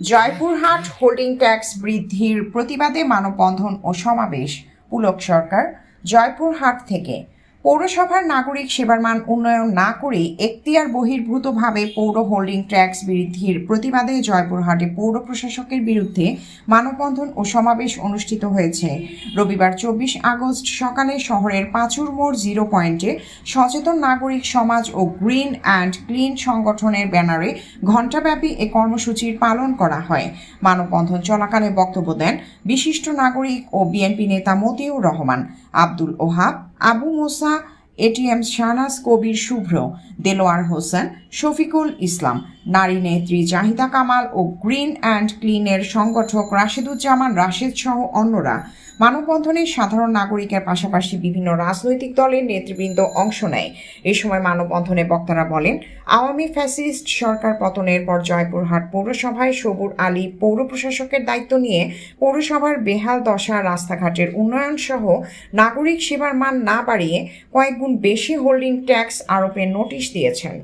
Joypurhat holding tax বৃদ্ধির প্রতিবাদে মানববন্ধন ও সমাবেশ। পুলক সরকার, জয়পুরহাট থেকে। পৌরসভার নাগরিক সেবার মান উন্নয়ন না করে এখতিয়ার বহির্ভূতভাবে পৌর হোল্ডিং ট্যাক্স বৃদ্ধির প্রতিবাদে জয়পুরহাটে পৌর প্রশাসকের বিরুদ্ধে মানববন্ধন ও সমাবেশ অনুষ্ঠিত হয়েছে। রবিবার 24 আগস্ট সকালে শহরের পাঁচুর মোড় 0 পয়েন্টে সচেতন নাগরিক সমাজ ও গ্রিন অ্যান্ড ক্লিন সংগঠনের ব্যানারে ঘণ্টাব্যাপী এ কর্মসূচির পালন করা হয়। মানববন্ধন চলাকালে বক্তব্য দেন বিশিষ্ট নাগরিক ও বিএনপি নেতা মতিউর রহমান, আব্দুল ওহাব, আবু মোসা, এটিএম শাহনাজ কবির শুভ্র, দেলোয়ার হোসেন, শফিকুল ইসলাম, নারী নেত্রী জাহিদা কামাল ও গ্রিন অ্যান্ড ক্লিনের সংগঠক রাশেদুজ্জামান রাশেদ সহ অন্যরা। মানববন্ধনে সাধারণ নাগরিকের পাশাপাশি বিভিন্ন রাজনৈতিক দলের নেতৃবৃন্দ অংশ নেয়। এ সময় মানববন্ধনে বক্তারা বলেন, আওয়ামী ফ্যাসিস্ট সরকার পতনের পর জয়পুরহাট পৌরসভায় সবুর আলী পৌর প্রশাসকের দায়িত্ব নিয়ে পৌরসভার বেহাল দশা, রাস্তাঘাটের উন্নয়ন সহ নাগরিক সেবার মান না বাড়িয়ে কয়েক গুণ বেশি হোল্ডিং ট্যাক্স আরোপের নোটিশ দিয়েছেন।